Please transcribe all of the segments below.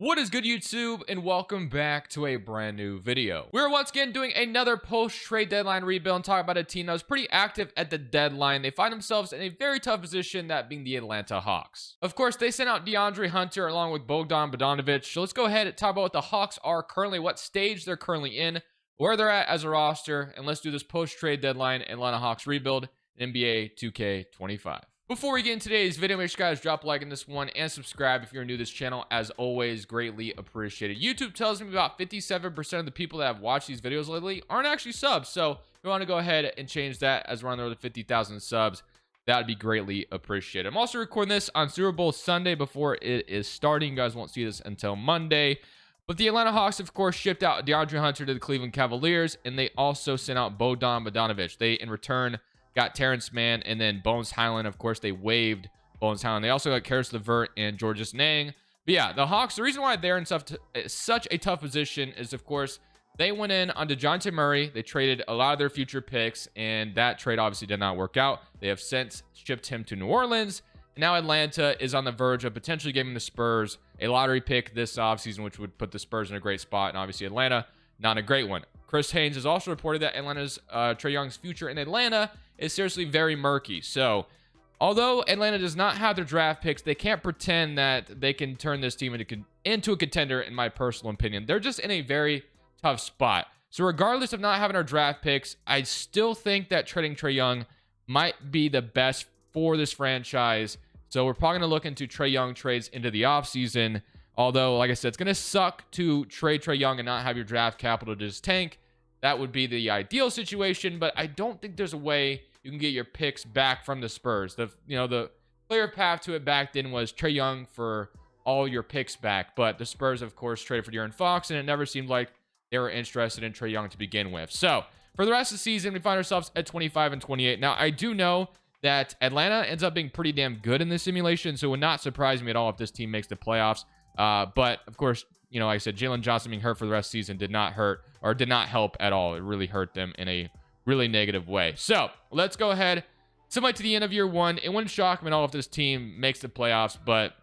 What is good, YouTube, and welcome back to a brand new video. We're once again doing another post-trade deadline rebuild and talking about a team that was pretty active at the deadline. They find themselves in a very tough position, that being the Atlanta Hawks. Of course, they sent out DeAndre Hunter along with Bogdan Bogdanovic. So let's go ahead and talk about what the Hawks are currently, what stage they're currently in, where they're at as a roster, and let's do this post-trade deadline Atlanta Hawks rebuild in NBA 2K25. Before we get into today's video, make sure you guys drop a like on this one and subscribe if you're new to this channel. As always, greatly appreciated. YouTube tells me about 57% of the people that have watched these videos lately aren't actually subs. So if you want to go ahead and change that as we're on the road to 50,000 subs, that would be greatly appreciated. I'm also recording this on Super Bowl Sunday before it is starting. You guys won't see this until Monday. But the Atlanta Hawks, of course, shipped out DeAndre Hunter to the Cleveland Cavaliers, and they also sent out Bogdan Bogdanovic. They, in return, got Terrence Mann and then Bones Highland. Of course, they waived Bones Highland. They also got Karis LeVert and Georges Niang. But yeah, the Hawks, the reason why they're in such a tough position is, of course, they went in on DeJounte Murray. They traded a lot of their future picks, and that trade obviously did not work out. They have since shipped him to New Orleans. And now Atlanta is on the verge of potentially giving the Spurs a lottery pick this offseason, which would put the Spurs in a great spot. And obviously Atlanta, not a great one. Chris Haynes has also reported that Atlanta's Trey Young's future in Atlanta is seriously very murky. So although Atlanta does not have their draft picks, they can't pretend that they can turn this team into a contender, in my personal opinion. They're just in a very tough spot. So regardless of not having our draft picks, I still think that trading Trey Young might be the best for this franchise. So we're probably going to look into Trey Young trades into the offseason. Although, like I said, it's going to suck to trade Trey Young and not have your draft capital to just tank. That would be the ideal situation, but I don't think there's a way you can get your picks back from the Spurs. The clear path to it back then was Trey Young for all your picks back, but the Spurs, of course, traded for De'Aaron Fox, and it never seemed like they were interested in Trey Young to begin with. So for the rest of the season, we find ourselves at 25 and 28. Now, I do know that Atlanta ends up being pretty damn good in this simulation, so it would not surprise me at all if this team makes the playoffs. But of course, like I said, Jalen Johnson being hurt for the rest of the season did not help at all. It really hurt them in a really negative way. So let's go ahead. Similar to the end of year one, it wouldn't shock me at all if this team makes the playoffs, but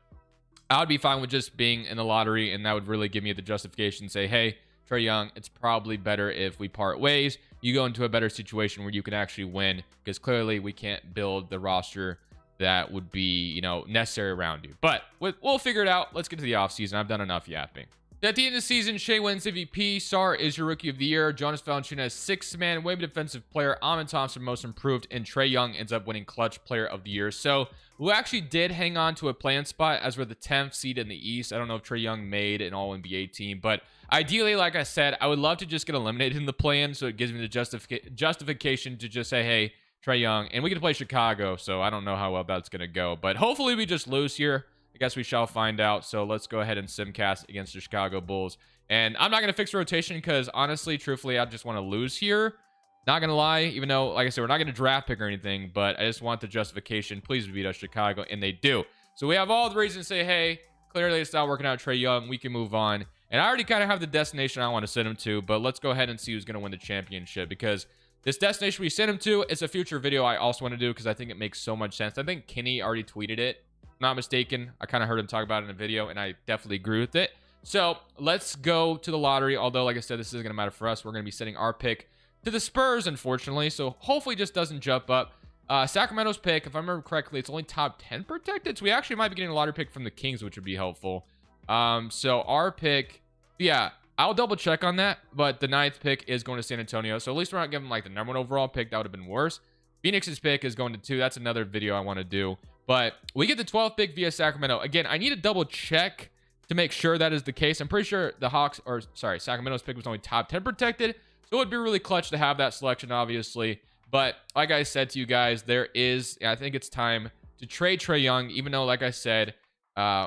I would be fine with just being in the lottery, and that would really give me the justification, say, hey, Trey Young, it's probably better if we part ways. You go into a better situation where you can actually win, because clearly we can't build the roster that would be, necessary around you. But we'll figure it out. Let's get to the offseason. I've done enough yapping. At the end of the season, Shea wins MVP. Sarr is your Rookie of the Year. Jonas Valanciunas, Sixth Man, Wave Defensive Player. Amin Thompson, Most Improved. And Trey Young ends up winning Clutch Player of the Year. So we actually did hang on to a play-in spot as we're the 10th seed in the East. I don't know if Trey Young made an All-NBA team, but ideally, like I said, I would love to just get eliminated in the play-in, so it gives me the justification to just say, hey, Trey Young, and we get to play Chicago, so I don't know how well that's going to go, but hopefully we just lose here. I guess we shall find out. So let's go ahead and simcast against the Chicago Bulls. And I'm not going to fix rotation because honestly, truthfully, I just want to lose here. Not going to lie, even though, like I said, we're not going to draft pick or anything, but I just want the justification. Please beat us, Chicago, and they do. So we have all the reasons to say, hey, clearly it's not working out, Trey Young. We can move on. And I already kind of have the destination I want to send him to, but let's go ahead and see who's going to win the championship, because this destination we send him to is a future video I also want to do because I think it makes so much sense. I think Kenny already tweeted it. Not mistaken. I kind of heard him talk about it in a video, and I definitely agree with it. So let's go to the lottery. Although, like I said, this isn't going to matter for us. We're going to be sending our pick to the Spurs, unfortunately. So hopefully it just doesn't jump up. Sacramento's pick, if I remember correctly, it's only top 10 protected. So we actually might be getting a lottery pick from the Kings, which would be helpful. So our pick, yeah, I'll double check on that. But the 9th pick is going to San Antonio. So at least we're not giving like the #1 overall pick. That would have been worse. Phoenix's pick is going to 2. That's another video I want to do. But we get the 12th pick via Sacramento. Again, I need to double check to make sure that is the case. I'm pretty sure Sacramento's pick was only top 10 protected. So it would be really clutch to have that selection, obviously. But like I said to you guys, I think it's time to trade Trey Young, even though, like I said,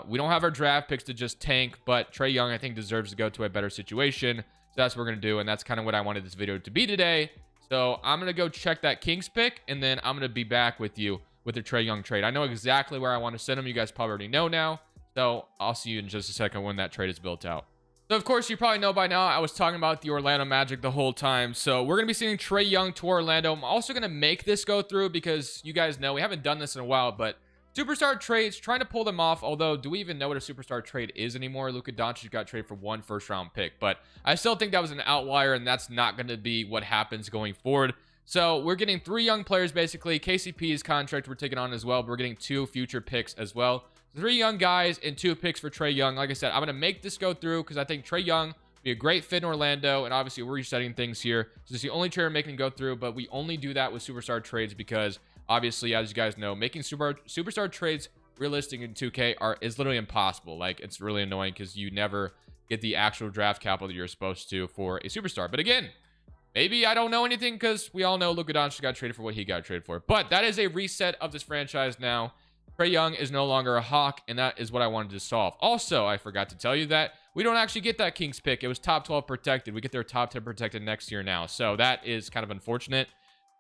we don't have our draft picks to just tank. But Trey Young, I think, deserves to go to a better situation. So that's what we're going to do. And that's kind of what I wanted this video to be today. So I'm going to go check that Kings pick, and then I'm going to be back with you with the Trey Young trade. I know exactly where I want to send him. You guys probably already know now. So I'll see you in just a second when that trade is built out. So, of course, you probably know by now I was talking about the Orlando Magic the whole time. So we're going to be sending Trey Young to Orlando. I'm also going to make this go through because you guys know we haven't done this in a while, but Superstar trades, trying to pull them off, although do we even know what a superstar trade is anymore? Luka Doncic got traded for 1 first-round pick, but I still think that was an outlier, and that's not going to be what happens going forward. So we're getting 3 young players, basically. KCP's contract we're taking on as well, but we're getting 2 future picks as well. 3 young guys and 2 picks for Trey Young. Like I said, I'm going to make this go through because I think Trey Young would be a great fit in Orlando, and obviously we're resetting things here. So it's the only trade we're making go through, but we only do that with superstar trades because obviously, as you guys know, making superstar trades realistic in 2K is literally impossible. Like, it's really annoying because you never get the actual draft capital that you're supposed to for a superstar. But again, maybe I don't know anything because we all know Luka Doncic got traded for what he got traded for. But that is a reset of this franchise now. Trey Young is no longer a Hawk, and that is what I wanted to solve. Also, I forgot to tell you that we don't actually get that Kings pick. It was top 12 protected. We get their top 10 protected next year now. So that is kind of unfortunate.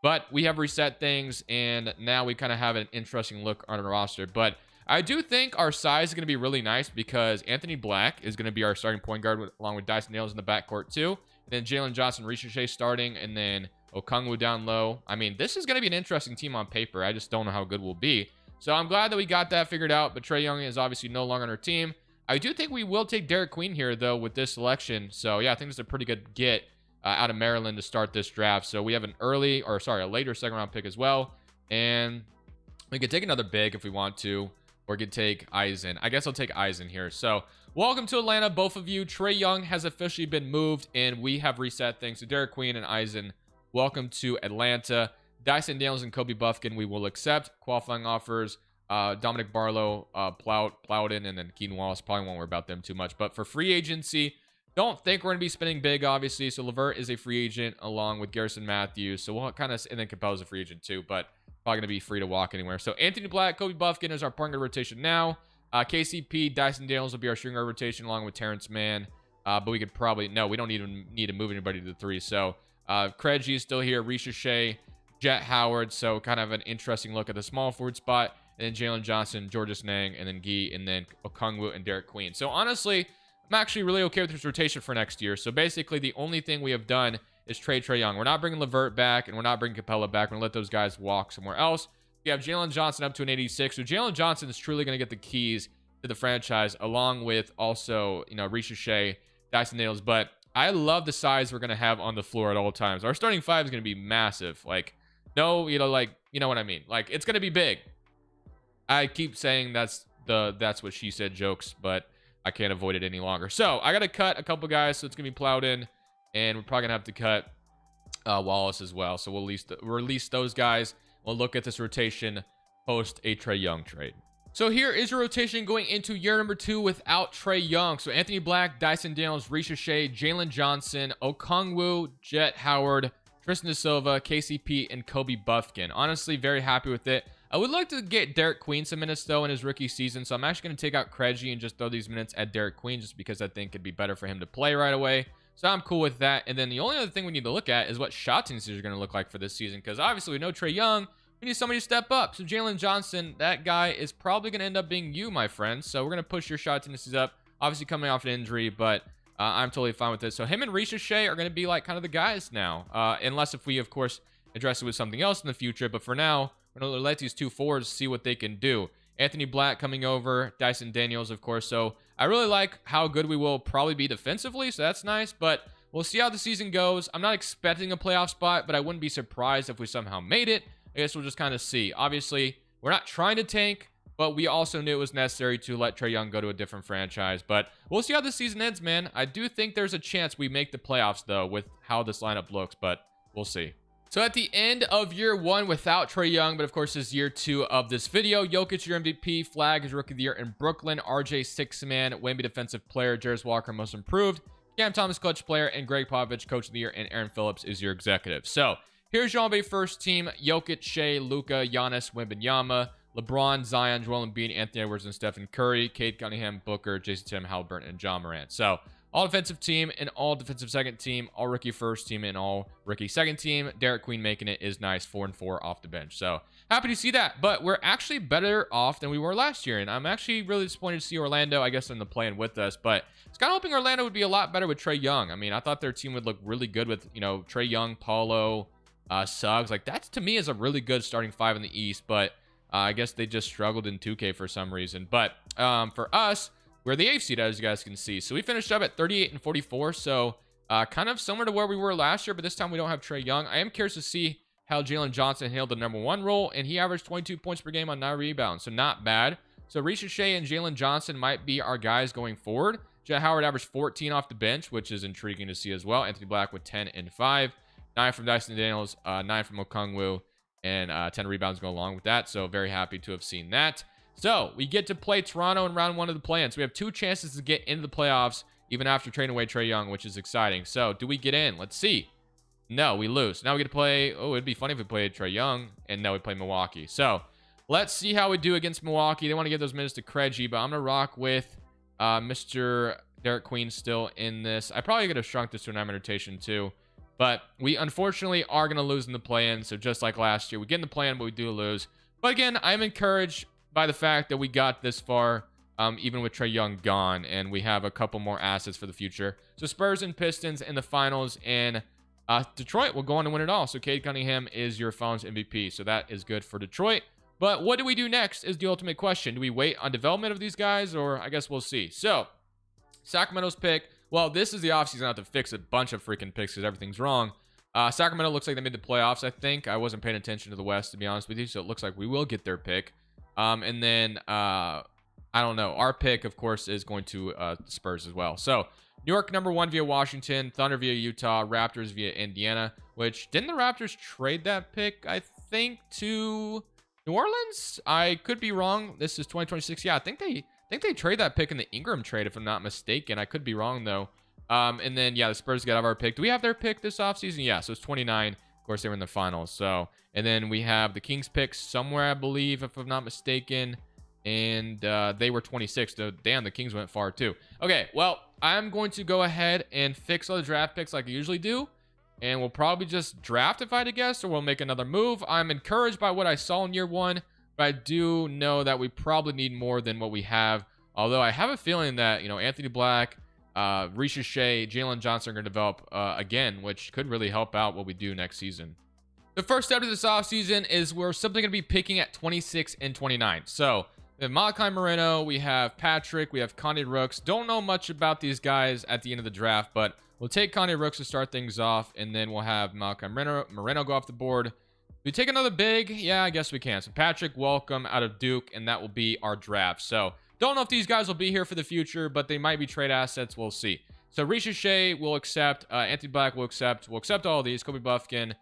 But we have reset things, and now we kind of have an interesting look on our roster. But I do think our size is going to be really nice because Anthony Black is going to be our starting point guard along with Dyson Nails in the backcourt too. And then Jalen Johnson, Ricochet starting, and then Okongwu down low. I mean, this is going to be an interesting team on paper. I just don't know how good we'll be. So I'm glad that we got that figured out, but Trey Young is obviously no longer on our team. I do think we will take Derek Queen here, though, with this selection. So, yeah, I think it's a pretty good get out of Maryland to start this draft. So we have a later second-round pick as well. And we could take another big if we want to, or could take Eisen. I guess I'll take Eisen here. So welcome to Atlanta, both of you. Trey Young has officially been moved, and we have reset things. So Derek Queen and Eisen, welcome to Atlanta. Dyson Daniels and Kobe Buffkin, we will accept. Qualifying offers, Dominic Barlow, Plowden, and then Keenan Wallace. Probably won't worry about them too much. But for free agency, don't think we're going to be spending big, obviously. So LeVert is a free agent along with Garrison Matthews. So we'll kind of, and then Capel's a free agent too, but probably going to be free to walk anywhere. So Anthony Black, Kobe Buffkin is our point guard rotation now. KCP, Dyson Daniels will be our shooting guard rotation along with Terrence Mann. But we could probably, no, we don't even need to move anybody to the 3. So Craigie is still here. Ricochet, Jet Howard, so kind of an interesting look at the small forward spot. And then Jalen Johnson, Georges Nang, and then Gee, and then Okongwu and Derek Queen. So honestly, I'm actually really okay with this rotation for next year. So basically, the only thing we have done is trade Trey Young. We're not bringing LeVert back, and we're not bringing Capella back. We're going to let those guys walk somewhere else. We have Jalen Johnson up to an 86. So Jalen Johnson is truly going to get the keys to the franchise, along with also, Ricochet, Dyson Nails. But I love the size we're going to have on the floor at all times. Our starting 5 is going to be massive. Like, no, you know what I mean. Like, it's going to be big. I keep saying that's what she said jokes, but I can't avoid it any longer. So I got to cut a couple guys, so it's going to be Plowden, and we're probably going to have to cut Wallace as well. So we'll release those guys. We'll look at this rotation post a Trey Young trade. So here is your rotation going into year number 2 without Trey Young. So Anthony Black, Dyson Daniels, Ricochet, Jalen Johnson, Okongwu, Jet Howard, Tristan Da Silva, KCP, and Kobe Buffkin. Honestly, very happy with it. I would like to get Derek Queen some minutes, though, in his rookie season. So I'm actually going to take out Craigie and just throw these minutes at Derek Queen just because I think it'd be better for him to play right away. So I'm cool with that. And then the only other thing we need to look at is what shot tendencies are going to look like for this season. Because obviously we know Trey Young. We need somebody to step up. So Jalen Johnson, that guy is probably going to end up being you, my friend. So we're going to push your shot tendencies up. Obviously coming off an injury, but I'm totally fine with this. So him and Ricochet are going to be like kind of the guys now. Unless if we, of course, address it with something else in the future. But for now, we're going to let these 2 forwards see what they can do. Anthony Black coming over, Dyson Daniels, of course. So I really like how good we will probably be defensively. So that's nice. But we'll see how the season goes. I'm not expecting a playoff spot, but I wouldn't be surprised if we somehow made it. I guess we'll just kind of see. Obviously, we're not trying to tank, but we also knew it was necessary to let Trey Young go to a different franchise. But we'll see how the season ends, man. I do think there's a chance we make the playoffs, though, with how this lineup looks, but we'll see. So at the end of year 1 without Trey Young, but of course is year 2 of this video, Jokic your MVP, Flag is Rookie of the Year in Brooklyn, RJ 6-man, Wemby Defensive Player, Jarace Walker Most Improved, Cam Thomas Clutch Player, and Greg Popovich Coach of the Year, and Aaron Phillips is your executive. So here's your NBA first team: Jokic, Shea, Luka, Giannis, Wembanyama, LeBron, Zion, Joel Embiid, Anthony Edwards, and Stephen Curry, Cade Cunningham, Booker, Jason Tatum, Halliburton, and John Morant. So all defensive team and all defensive second team, all rookie first team and all rookie second team. Derek Queen making it is nice, 4-4 off the bench. So happy to see that. But we're actually better off than we were last year, and I'm actually really disappointed to see Orlando, I guess, in the play-in with us. But it's kind of hoping Orlando would be a lot better with Trey Young. I mean, I thought their team would look really good with, Trey Young, Paulo, Suggs. Like, that to me is a really good starting 5 in the East. But I guess they just struggled in 2K for some reason. But for us, we're the 8th seed, as you guys can see. So we finished up at 38 and 44. So kind of similar to where we were last year, but this time we don't have Trey Young. I am curious to see how Jalen Johnson handled the #1 role, and he averaged 22 points per game on 9 rebounds. So not bad. So Ricochet and Jalen Johnson might be our guys going forward. Jet Howard averaged 14 off the bench, which is intriguing to see as well. Anthony Black with 10 and 5. 9 from Dyson Daniels, 9 from Okongwu, and 10 rebounds go along with that. So very happy to have seen that. So we get to play Toronto in round 1 of the play-in. So we have 2 chances to get into the playoffs, even after trading away Trey Young, which is exciting. So do we get in? Let's see. No, we lose. Now we get to play. Oh, it'd be funny if we played Trey Young, and now we play Milwaukee. So let's see how we do against Milwaukee. They want to give those minutes to Craigie, but I'm going to rock with Mr. Derek Queen still in this. I probably could have shrunk this to an 9-man rotation too. But we unfortunately are going to lose in the play-in. So just like last year, we get in the play-in, but we do lose. But again, I'm encouraged by the fact that we got this far, even with Trey Young gone. And we have a couple more assets for the future. So Spurs and Pistons in the finals. And Detroit will go on to win it all. So Cade Cunningham is your finals MVP. So that is good for Detroit. But what do we do next is the ultimate question. Do we wait on development of these guys? Or I guess we'll see. So Sacramento's pick. Well, this is the offseason. I have to fix a bunch of freaking picks because everything's wrong. Sacramento looks like they made the playoffs, I think. I wasn't paying attention to the West, to be honest with you, so it looks like we will get their pick. And then, I don't know. Our pick, of course, is going to Spurs as well. So, New York #1 via Washington, Thunder via Utah, Raptors via Indiana, which, didn't the Raptors trade that pick, I think, to New Orleans? I could be wrong. This is 2026. Yeah, I think they trade that pick in the Ingram trade, if I'm not mistaken. I could be wrong, though. And then, yeah, the Spurs got out of our pick. Do we have their pick this offseason? Yeah, so it's 29. Of course, they were in the finals. So, and then we have the Kings pick somewhere, I believe, if I'm not mistaken. And they were 26. So, damn, the Kings went far, too. Okay, well, I'm going to go ahead and fix all the draft picks like I usually do. And we'll probably just draft, if I had to guess, or we'll make another move. I'm encouraged by what I saw in year 1. But I do know that we probably need more than what we have. Although I have a feeling that, Anthony Black, Ricochet, Jalen Johnson are going to develop again, which could really help out what we do next season. The first step of this offseason is we're simply going to be picking at 26 and 29. So we have Malachi Moreno, we have Patrick, we have Connie Rooks. Don't know much about these guys at the end of the draft, but we'll take Connie Rooks to start things off, and then we'll have Malachi Moreno go off the board. We take another big? Yeah, I guess we can. So Patrick Welcome out of Duke, and that will be our draft. So don't know if these guys will be here for the future, but they might be trade assets. We'll see. So Ricochet will accept. Anthony Black will accept. We'll accept all of these. Kobe Buffkin.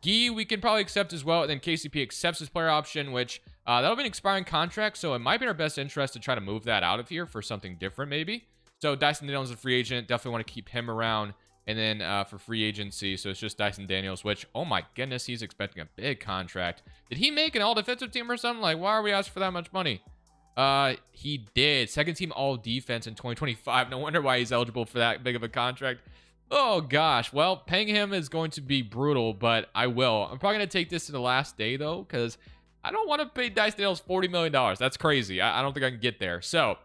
Guy, we can probably accept as well. And then KCP accepts his player option, which that'll be an expiring contract. So it might be in our best interest to try to move that out of here for something different maybe. So Dyson Daniels is a free agent. Definitely want to keep him around. And then for free agency, so it's just Dyson Daniels, which, oh my goodness, he's expecting a big contract. Did he make an all-defensive team or something? Like, why are we asking for that much money? He did. Second team all-defense in 2025. No wonder why he's eligible for that big of a contract. Oh, gosh. Well, paying him is going to be brutal, but I will. I'm probably going to take this to the last day, though, because I don't want to pay Dyson Daniels $40 million. That's crazy. I don't think I can get there. So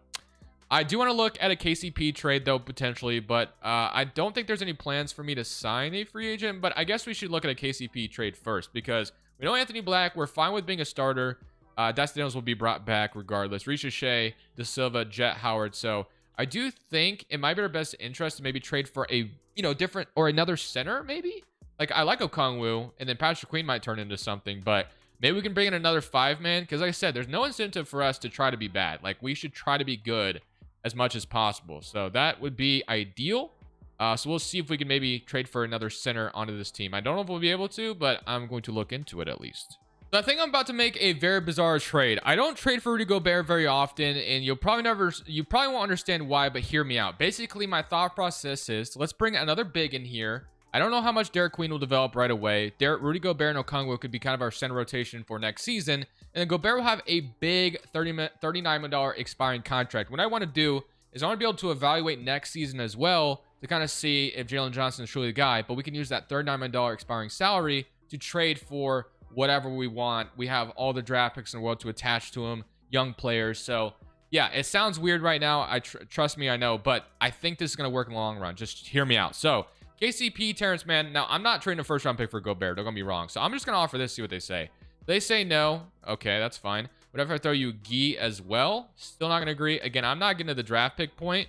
I do want to look at a KCP trade, though, potentially, but I don't think there's any plans for me to sign a free agent, but I guess we should look at a KCP trade first, because we know Anthony Black, we're fine with being a starter. Dyson Daniels will be brought back regardless. Ricochet, De Silva, Jet Howard, so I do think it might be our best interest to maybe trade for a, different, or another center, maybe? Like, I like Okongwu, and then Patrick Queen might turn into something, but maybe we can bring in another 5-man, because like I said, there's no incentive for us to try to be bad. Like, we should try to be good as much as possible. So that would be ideal. So we'll see if we can maybe trade for another center onto this team. I don't know if we'll be able to, but I'm going to look into it at least. So I think I'm about to make a very bizarre trade. I don't trade for Rudy Gobert very often, and you probably won't understand why, but hear me out. Basically, my thought process is, let's bring another big in here. I don't know how much Derek Queen will develop right away. Rudy Gobert and Okongwu could be kind of our center rotation for next season. And then Gobert will have a big $39 million expiring contract. What I want to do is I want to be able to evaluate next season as well to kind of see if Jalen Johnson is truly the guy. But we can use that $39 million expiring salary to trade for whatever we want. We have all the draft picks in the world to attach to him, young players. So yeah, it sounds weird right now. Trust me, I know. But I think this is going to work in the long run. Just hear me out. So KCP, Terrence Mann. Now, I'm not trading a first-round pick for Gobert. Don't get me wrong. So I'm just going to offer this, see what they say. They say no. Okay, that's fine. What if I throw you Gee as well? Still not going to agree. Again, I'm not getting to the draft pick point,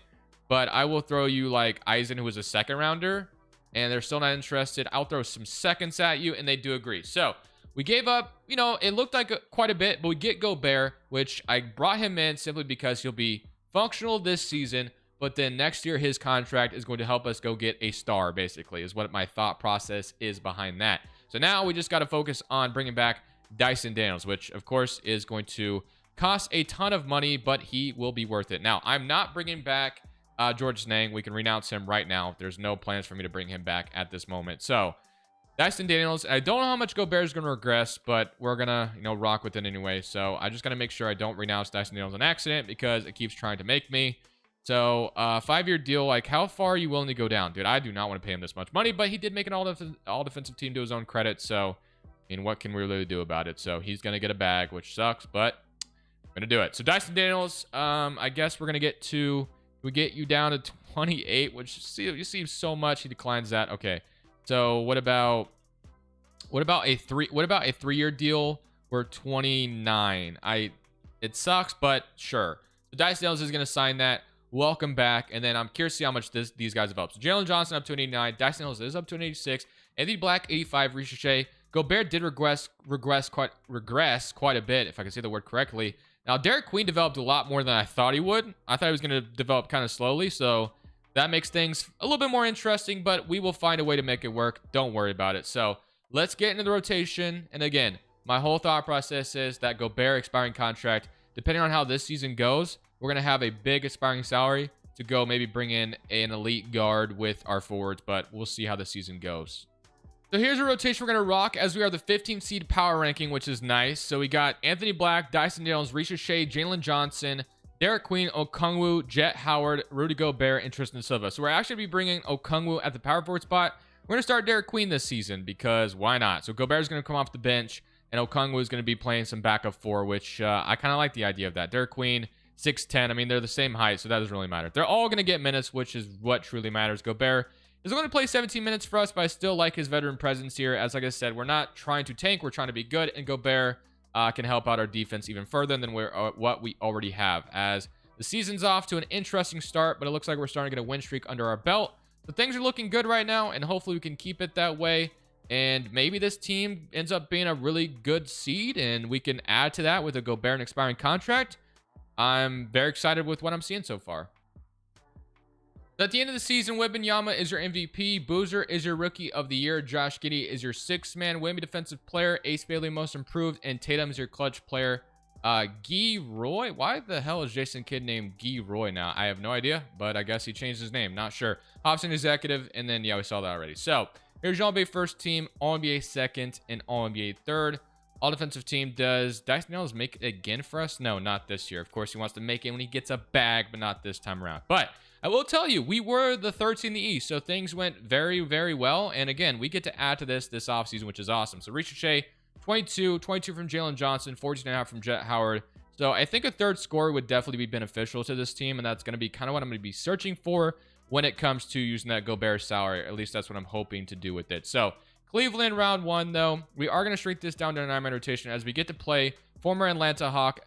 but I will throw you like Eisen, who was a second rounder, and they're still not interested. I'll throw some seconds at you, and they do agree. So we gave up, you know, it looked like quite a bit, but we get Gobert, which I brought him in simply because he'll be functional this season, but then next year his contract is going to help us go get a star, basically, is what my thought process is behind that. So now we just got to focus on bringing back Dyson Daniels, which of course is going to cost a ton of money, but he will be worth it. Now, I'm not bringing back George Nang. We can renounce him right now. There's no plans for me to bring him back at this moment. So Dyson Daniels, I don't know how much Gobert is going to regress, but we're going to, you know, rock with it anyway. So I just got to make sure I don't renounce Dyson Daniels on accident because it keeps trying to make me. So 5-year deal, like how far are you willing to go down? Dude, I do not want to pay him this much money, but he did make an all defensive team to his own credit. So I mean, what can we really do about it? So he's going to get a bag, which sucks, but I'm going to do it. So Dyson Daniels, I guess we're going to we get you down to 28, which you see so much. He declines that. Okay. So what about a 3-year deal? We're 29. It sucks, but sure. So Dyson Daniels is going to sign that. Welcome back. And then I'm curious to see how much these guys have up. So Jalen Johnson up to an 89. Dyson Daniels is up to an 86. Anthony Black, 85. Ricochet. Gobert did regress quite a bit, if I can say the word correctly. Now, Derek Queen developed a lot more than I thought he would. I thought he was going to develop kind of slowly, so that makes things a little bit more interesting, but we will find a way to make it work. Don't worry about it. So let's get into the rotation. And again, my whole thought process is that Gobert expiring contract, depending on how this season goes, we're going to have a big expiring salary to go maybe bring in an elite guard with our forwards, but we'll see how the season goes. So here's a rotation we're going to rock as we are the 15th seed power ranking, which is nice. So we got Anthony Black, Dyson Daniels, Ricochet, Jalen Johnson, Derek Queen, Okongwu, Jet Howard, Rudy Gobert, and Tristan Silva. So we're actually going to be bringing Okongwu at the power forward spot. We're going to start Derek Queen this season because why not? So Gobert is going to come off the bench, and Okongwu is going to be playing some backup 4, which I kind of like the idea of that. Derek Queen, 6'10". I mean, they're the same height, so that doesn't really matter. They're all going to get minutes, which is what truly matters. Gobert is going to play 17 minutes for us, but I still like his veteran presence here. As like I said, we're not trying to tank. We're trying to be good, and Gobert can help out our defense even further than what we already have. As the season's off to an interesting start, but it looks like we're starting to get a win streak under our belt. So things are looking good right now, and hopefully we can keep it that way. And maybe this team ends up being a really good seed, and we can add to that with a Gobert and expiring contract. I'm very excited with what I'm seeing so far. At the end of the season, Wembanyama is your MVP. Boozer is your Rookie of the Year. Josh Giddey is your sixth-man Wemby Defensive Player. Ace Bailey Most Improved. And Tatum is your Clutch Player. Guy Roy? Why the hell is Jason Kidd named Guy Roy now? I have no idea, but I guess he changed his name. Not sure. Hobson Executive, and then, yeah, we saw that already. So, here's your All-NBA first team, All-NBA second, and All-NBA third. All-defensive team, does Dyson Daniels make it again for us? No, not this year. Of course, he wants to make it when he gets a bag, but not this time around. But I will tell you, we were the third seed in the East, so things went very, very well. And again, we get to add to this offseason, which is awesome. So Ricochet, 22 from Jalen Johnson, 14.5 from Jet Howard. So I think a third scorer would definitely be beneficial to this team, and that's going to be kind of what I'm going to be searching for when it comes to using that Gobert salary. At least that's what I'm hoping to do with it. So Cleveland round 1, though, we are going to shrink this down to a 9-man rotation as we get to play former Atlanta Hawk,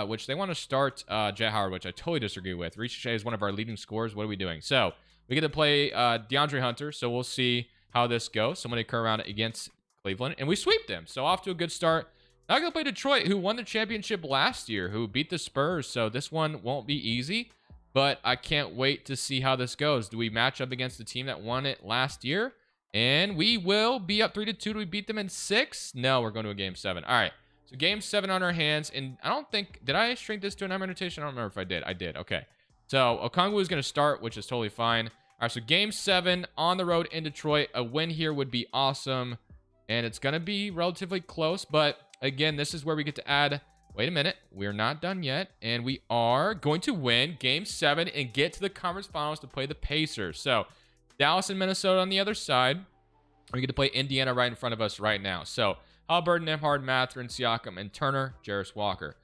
which they want to start Jet Howard, which I totally disagree with. Ricochet is one of our leading scorers. What are we doing? So we get to play DeAndre Hunter, so we'll see how this goes. Somebody come around against Cleveland, and we sweep them. So off to a good start. Now going to play Detroit, who won the championship last year, who beat the Spurs, so this one won't be easy, but I can't wait to see how this goes. Do we match up against the team that won it last year? And we will be up 3-2. Do we beat them in 6? No, we're going to a game 7. All right. So game 7 on our hands. And I don't think, did I shrink this to a 9-man rotation? I don't remember if I did. I did. Okay. So Okongwu is going to start, which is totally fine. All right. So game 7 on the road in Detroit. A win here would be awesome. And it's going to be relatively close. But again, this is where we get to add, wait a minute. We're not done yet. And we are going to win game 7 and get to the conference finals to play the Pacers. So Dallas and Minnesota on the other side. We get to play Indiana right in front of us right now. So Halliburton, Nembhard, Mathurin, Siakam, and Turner, Jarris Walker.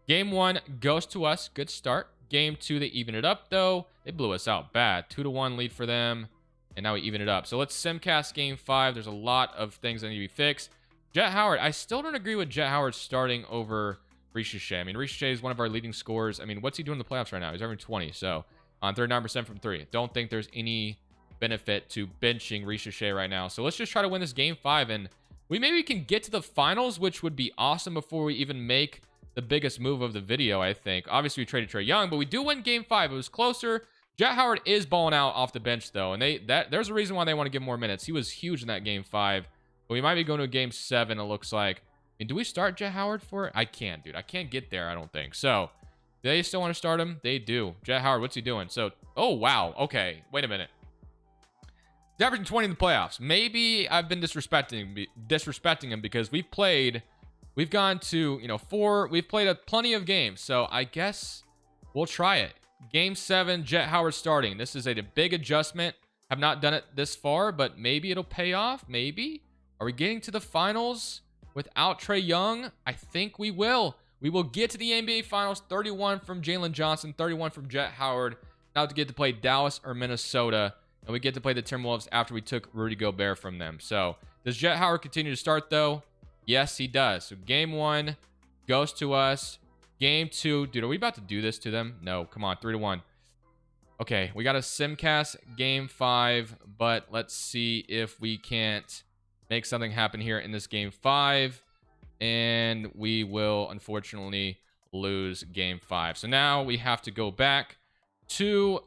Game 1 goes to us. Good start. Game 2, they even it up, though. They blew us out bad. 2-1 lead for them. And now we even it up. So let's simcast game 5. There's a lot of things that need to be fixed. Jet Howard. I still don't agree with Jet Howard starting over Ricochet. I mean, Ricochet is one of our leading scorers. I mean, what's he doing in the playoffs right now? He's averaging 20. So on 39% from 3. Don't think there's any benefit to benching Ricochet right now. So let's just try to win this game 5. And we maybe can get to the finals, which would be awesome before we even make the biggest move of the video, I think. Obviously, we traded Trey Young, but we do win game 5. It was closer. Jet Howard is balling out off the bench, though. And there's a reason why they want to give more minutes. He was huge in that game 5. But we might be going to a game 7, it looks like. I mean, do we start Jet Howard for it? I can't, dude. I can't get there, I don't think. So, do they still want to start him? They do. Jet Howard, what's he doing? So, oh, wow. Okay, wait a minute. He's averaging 20 in the playoffs. Maybe I've been disrespecting him because we've gone to, 4. We've played plenty of games. So, I guess we'll try it. Game 7, Jet Howard starting. This is a big adjustment. Have not done it this far, but maybe it'll pay off. Maybe. Are we getting to the finals without Trey Young? I think we will. We will get to the NBA Finals. 31 from Jalen Johnson, 31 from Jet Howard. Now to get to play Dallas or Minnesota. And we get to play the Timberwolves after we took Rudy Gobert from them. So, does Jet Howard continue to start, though? Yes, he does. So, game 1 goes to us. Game 2. Dude, are we about to do this to them? No. Come on. 3-1. Okay, we got a Simcast game 5. But let's see if we can't make something happen here in this game 5. And we will, unfortunately, lose game 5. So now we have to go back to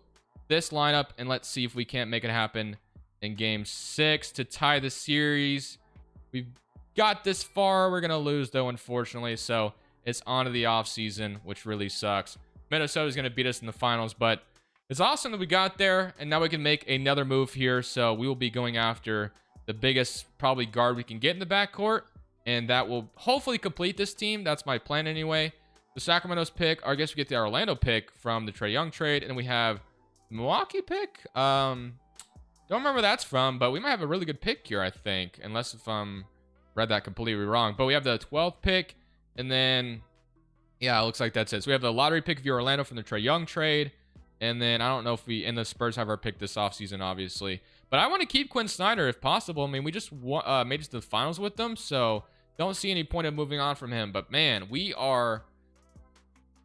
this lineup. And let's see if we can't make it happen in game 6 to tie the series. We've got this far. We're going to lose, though, unfortunately. So it's on to the offseason, which really sucks. Minnesota's going to beat us in the finals. But it's awesome that we got there. And now we can make another move here. So we will be going after the biggest probably guard we can get in the backcourt, and that will hopefully complete this team. That's my plan anyway. The Sacramento's pick, or I guess we get the Orlando pick from the Trey Young trade, and then we have the Milwaukee pick. Don't remember where that's from, but we might have a really good pick here, I think, unless if read that completely wrong. But we have the 12th pick, and then yeah, it looks like that's it. So we have the lottery pick via Orlando from the Trey Young trade, and then I don't know if we and the Spurs have our pick this offseason, obviously. But I want to keep Quinn Snyder if possible. I mean, we just made it to the finals with them, so don't see any point of moving on from him. But man, we're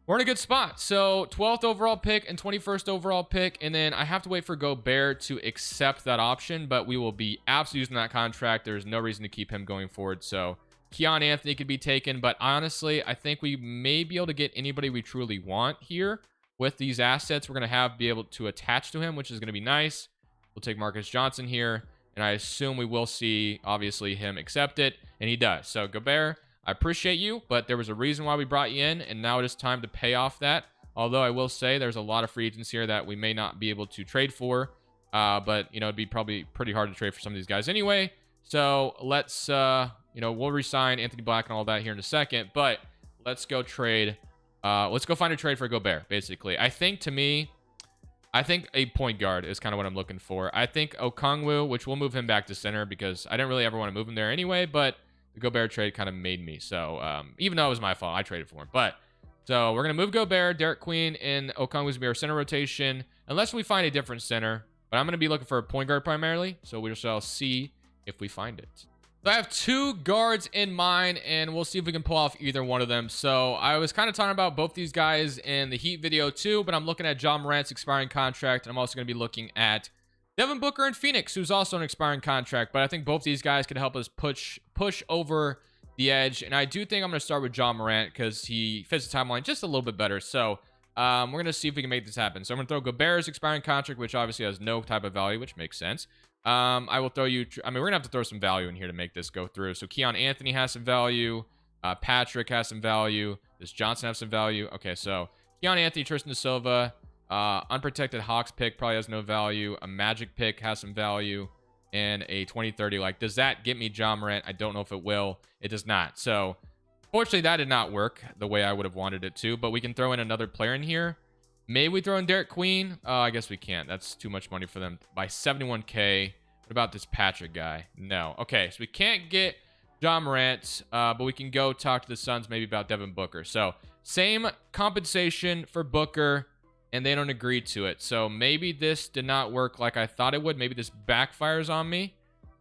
in a good spot. So 12th overall pick and 21st overall pick, and then I have to wait for Gobert to accept that option, but we will be absolutely using that contract. There's no reason to keep him going forward. So Keon Anthony could be taken, but honestly, I think we may be able to get anybody we truly want here with these assets. We're going to be able to attach to him, which is going to be nice. We'll take Marcus Johnson here, and I assume we will see, obviously, him accept it, and he does. So, Gobert, I appreciate you, but there was a reason why we brought you in, and now it is time to pay off that. Although I will say there's a lot of free agents here that we may not be able to trade for, but, it'd be probably pretty hard to trade for some of these guys anyway. So, let's, we'll re-sign Anthony Black and all that here in a second, but let's go trade. Let's go find a trade for Gobert, basically. I think a point guard is kind of what I'm looking for. I think Okongwu, which we'll move him back to center because I didn't really ever want to move him there anyway, but the Gobert trade kind of made me. So, even though it was my fault, I traded for him. But, so we're going to move Gobert, Derek Queen, and Okongwu's going to be our center rotation, unless we find a different center. But I'm going to be looking for a point guard primarily, so we shall see if we find it. So I have 2 guards in mind, and we'll see if we can pull off either one of them. So I was kind of talking about both these guys in the Heat video too, but I'm looking at Ja Morant's expiring contract, and I'm also going to be looking at Devin Booker in Phoenix, who's also an expiring contract. But I think both these guys can help us push over the edge, and I do think I'm going to start with Ja Morant because he fits the timeline just a little bit better. So we're going to see if we can make this happen. So I'm going to throw Gobert's expiring contract, which obviously has no type of value, which makes sense. I will throw you, we're going to have to throw some value in here to make this go through. So Keon Anthony has some value. Patrick has some value. Does Johnson have some value? Okay, so Keon Anthony, Tristan da Silva, unprotected Hawks pick probably has no value. A Magic pick has some value. And a 2030. Like, does that get me Ja Morant? I don't know if it will. It does not. So, fortunately, that did not work the way I would have wanted it to. But we can throw in another player in here. Maybe we throw in Derek Queen. I guess we can't. That's too much money for them. By 71K. What about this Patrick guy? No. Okay, so we can't get Ja Morant, but we can go talk to the Suns maybe about Devin Booker. So, same compensation for Booker, and they don't agree to it. So, maybe this did not work like I thought it would. Maybe this backfires on me.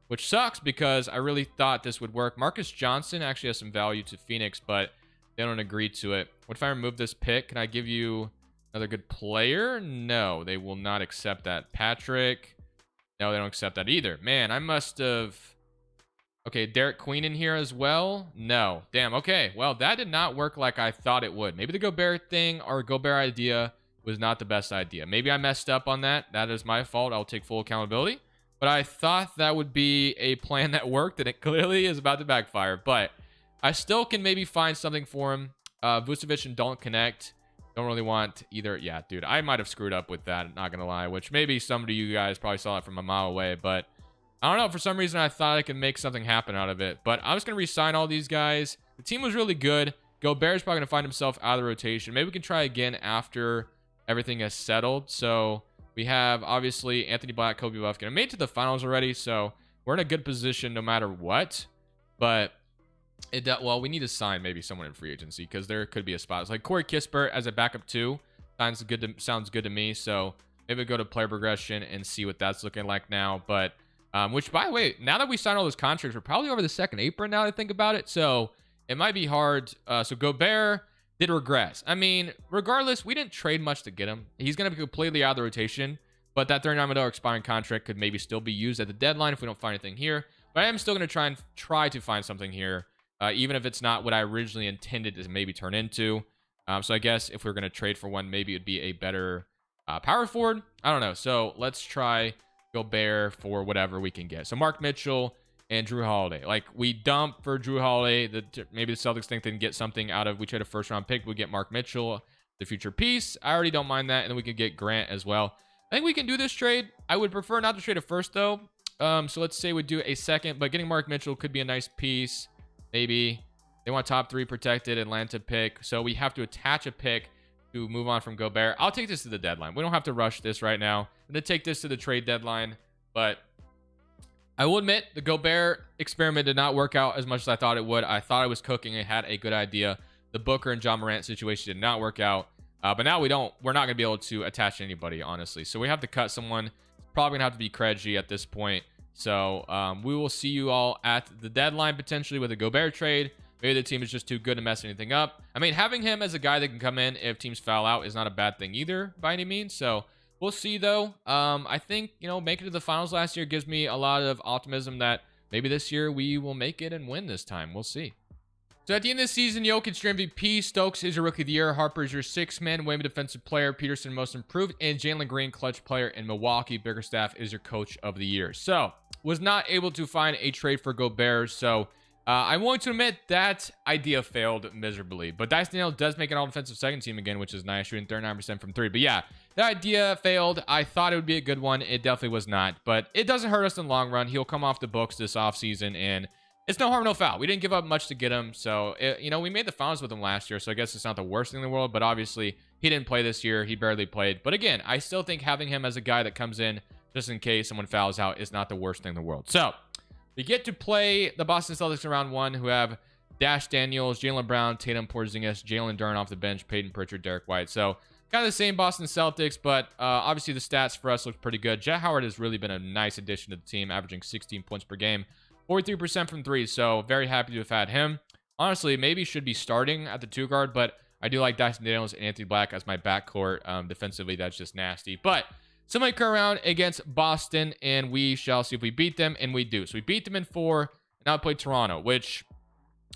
which sucks because I really thought this would work. Marcus Johnson actually has some value to Phoenix, but they don't agree to it. What if I remove this pick? Can I give you another good player? No, they will not accept that. Patrick. No, they don't accept that either. Man, I must have... Okay, Derek Queen in here as well? No. Damn, okay. Well, that did not work like I thought it would. Maybe the Gobert thing or Gobert idea was not the best idea. Maybe I messed up on that. That is my fault. I'll take full accountability. But I thought that would be a plan that worked, and it clearly is about to backfire. But I still can maybe find something for him. Vucevic and don't connect. Don't really want either. Yeah, dude, I might have screwed up with that, not going to lie, which maybe some of you guys probably saw it from a mile away. But I don't know. For some reason, I thought I could make something happen out of it. But I was going to re-sign all these guys. The team was really good. Gobert's probably going to find himself out of the rotation. Maybe we can try again after everything has settled. So we have, obviously, Anthony Black, Kobe Buffkin. I made it to the finals already, so we're in a good position no matter what. But, well, we need to sign maybe someone in free agency because there could be a spot. It's like Corey Kispert as a backup too. Sounds good to me. So maybe go to player progression and see what that's looking like now. But, which, by the way, now that we signed all those contracts, we're probably over the second apron now that I think about it. So it might be hard. So Gobert did regress. I mean, regardless, we didn't trade much to get him. He's going to be completely out of the rotation, but that $39 million expiring contract could maybe still be used at the deadline if we don't find anything here. But I am still going to try to find something here, even if it's not what I originally intended to maybe turn into. So I guess if we're going to trade for one, maybe it'd be a better power forward. I don't know. So let's try Gobert for whatever we can get. So Mark Mitchell and Drew Holiday. Like, we dump for Drew Holiday. Maybe the Celtics think they can get something out of... We trade a first-round pick. We get Mark Mitchell, the future piece. I already don't mind that. And then we can get Grant as well. I think we can do this trade. I would prefer not to trade a first, though. So let's say we do a second. But getting Mark Mitchell could be a nice piece. Maybe. They want top 3 protected Atlanta pick. So we have to attach a pick to move on from Gobert. I'll take this to the deadline. We don't have to rush this right now. I'm going to take this to the trade deadline. But I will admit, the Gobert experiment did not work out as much as I thought it would. I thought I was cooking. I had a good idea. The Booker and John Morant situation did not work out. But now we're not going to be able to attach anybody, honestly. So we have to cut someone. It's probably going to have to be Craigie at this point. So we will see you all at the deadline, potentially, with a Gobert trade. Maybe the team is just too good to mess anything up. I mean, having him as a guy that can come in if teams foul out is not a bad thing either, by any means. So we'll see, though. I think, making it to the finals last year gives me a lot of optimism that maybe this year we will make it and win this time. We'll see. So at the end of the season, Jokic is your MVP, Stokes is your Rookie of the Year, Harper is your 6th man, Wayman Defensive Player, Peterson Most Improved, and Jalen Green Clutch Player in Milwaukee. Bickerstaff is your Coach of the Year. So was not able to find a trade for Gobert, so I'm willing to admit that idea failed miserably. But Dyson Daniels does make an all-defensive second team again, which is nice, shooting 39% from 3. But yeah, that idea failed. I thought it would be a good one. It definitely was not. But it doesn't hurt us in the long run. He'll come off the books this offseason, and it's no harm, no foul. We didn't give up much to get him. So, we made the finals with him last year, so I guess it's not the worst thing in the world. But obviously, he didn't play this year. He barely played. But again, I still think having him as a guy that comes in just in case someone fouls out is not the worst thing in the world. So we get to play the Boston Celtics in round 1, who have Dash Daniels, Jaylen Brown, Tatum Porzingis, Jalen Duren off the bench, Peyton Pritchard, Derek White. So kind of the same Boston Celtics, but obviously the stats for us look pretty good. Jet Howard has really been a nice addition to the team, averaging 16 points per game, 43% from 3. So very happy to have had him. Honestly, maybe should be starting at the 2 guard, but I do like Dyson Daniels and Anthony Black as my backcourt. Defensively, that's just nasty. But somebody come around against Boston, and we shall see if we beat them, and we do. So we beat them in 4, and now play Toronto, which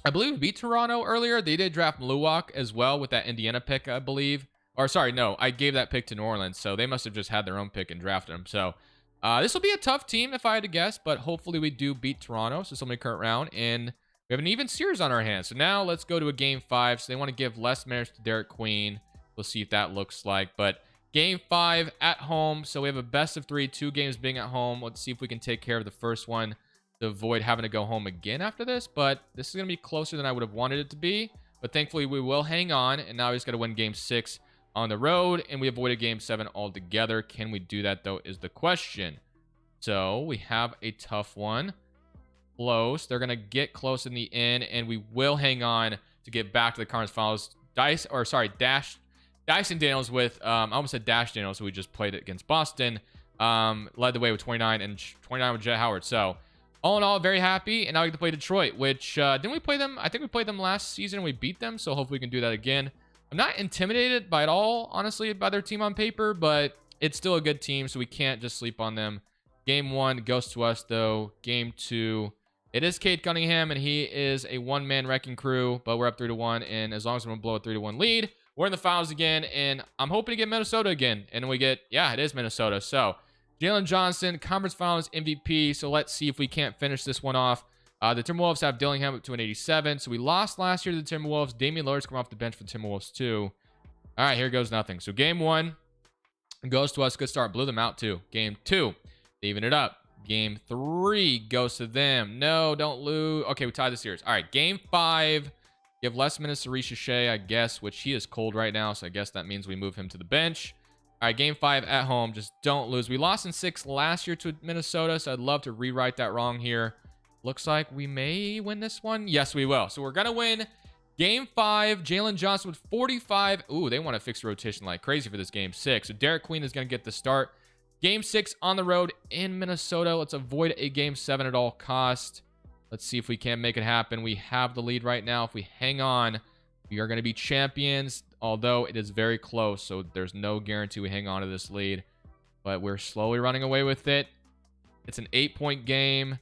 I believe we beat Toronto earlier. They did draft Milwaukee as well with that Indiana pick, I believe. Or sorry, no, I gave that pick to New Orleans, so they must have just had their own pick and drafted them. So this will be a tough team if I had to guess, but hopefully we do beat Toronto. So somebody current round, and we have an even series on our hands. So now let's go to a game 5. So they want to give less minutes to Derek Queen. We'll see if that looks like, but game 5 at home. So we have a best of 3, 2 games being at home. Let's see if we can take care of the first one to avoid having to go home again after this. But this is going to be closer than I would have wanted it to be. But thankfully, we will hang on. And now we just got to win game 6 on the road. And we avoided game 7 altogether. Can we do that, though, is the question. So we have a tough one. Close. They're going to get close in the end. And we will hang on to get back to the conference finals. Dyson Daniels with, I almost said Dash Daniels, who we just played against Boston, led the way with 29 and 29 with Jet Howard. So all in all, very happy. And now we get to play Detroit, which didn't we play them? I think we played them last season and we beat them. So hopefully we can do that again. I'm not intimidated by at all, honestly, by their team on paper, but it's still a good team, so we can't just sleep on them. Game 1 goes to us, though. Game 2, it is Cade Cunningham, and he is a one-man wrecking crew, but we're up 3-1, and as long as we're going to blow a 3-1 lead, we're in the finals again, and I'm hoping to get Minnesota again. And we get, yeah, it is Minnesota. So Jalen Johnson, Conference Finals MVP, so let's see if we can't finish this one off. The Timberwolves have Dillingham up to an 87, so we lost last year to the Timberwolves. Damian Lillard's come off the bench for the Timberwolves, too. All right, here goes nothing. So game 1 goes to us. Good start. Blew them out, too. Game 2, they even it up. Game 3 goes to them. No, don't lose. Okay, we tied the series. All right, game 5. Give less minutes to Risha Shea, I guess, which he is cold right now, so I guess that means we move him to the bench. All right, game 5 at home. Just don't lose. We lost in 6 last year to Minnesota, so I'd love to rewrite that wrong here. Looks like we may win this one. Yes, we will. So we're going to win game 5. Jalen Johnson with 45. Ooh, they want to fix the rotation like crazy for this game 6. So Derek Queen is going to get the start. Game 6 on the road in Minnesota. Let's avoid a game 7 at all cost. Let's see if we can make it happen. We have the lead right now. If we hang on, we are going to be champions, although it is very close, so there's no guarantee we hang on to this lead. But we're slowly running away with it. It's an 8-point game.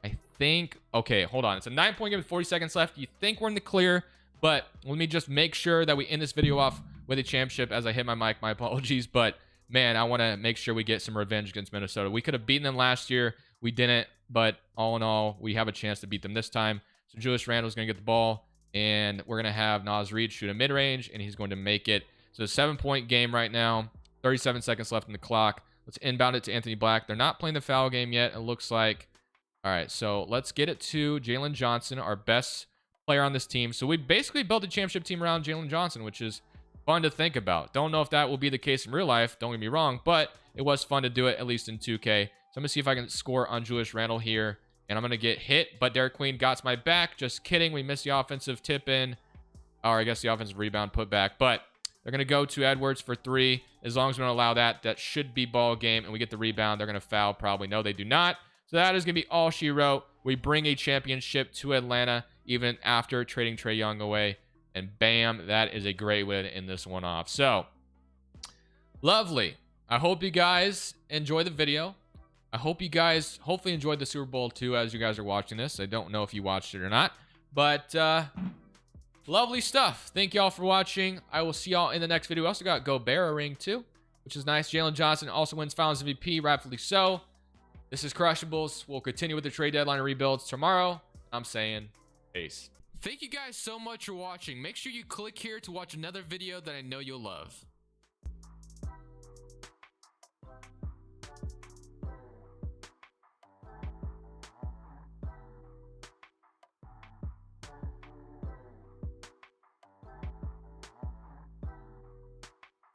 I think, okay, hold on. It's a 9-point game with 40 seconds left. You think we're in the clear, but let me just make sure that we end this video off with a championship. As I hit my mic, my apologies, but man, I want to make sure we get some revenge against Minnesota. We could have beaten them last year. We didn't, but all in all, we have a chance to beat them this time. So Julius Randle's going to get the ball, and we're going to have Naz Reid shoot a mid-range, and he's going to make it. So a 7-point game right now. 37 seconds left in the clock. Let's inbound it to Anthony Black. They're not playing the foul game yet, it looks like. All right, so let's get it to Jalen Johnson, our best player on this team. So we basically built a championship team around Jalen Johnson, which is fun to think about. Don't know if that will be the case in real life. Don't get me wrong, but it was fun to do it, at least in 2K. So I'm going to see if I can score on Julius Randle here. And I'm going to get hit, but Derek Queen got my back. Just kidding. We missed the offensive tip in. Or I guess the offensive rebound put back. But they're going to go to Edwards for 3. As long as we don't allow that, that should be ball game. And we get the rebound. They're going to foul probably. No, they do not. So that is going to be all she wrote. We bring a championship to Atlanta, even after trading Trey Young away. And bam, that is a great way to end this one off. So, lovely. I hope you guys enjoy the video. I hope you guys hopefully enjoyed the Super Bowl too as you guys are watching this. I don't know if you watched it or not. But, lovely stuff. Thank y'all for watching. I will see y'all in the next video. We also got Gobert a ring too, which is nice. Jalen Johnson also wins Finals MVP, rightfully so. This is Crushables. We'll continue with the trade deadline rebuilds tomorrow. I'm saying peace. Thank you guys so much for watching. Make sure you click here to watch another video that I know you'll love.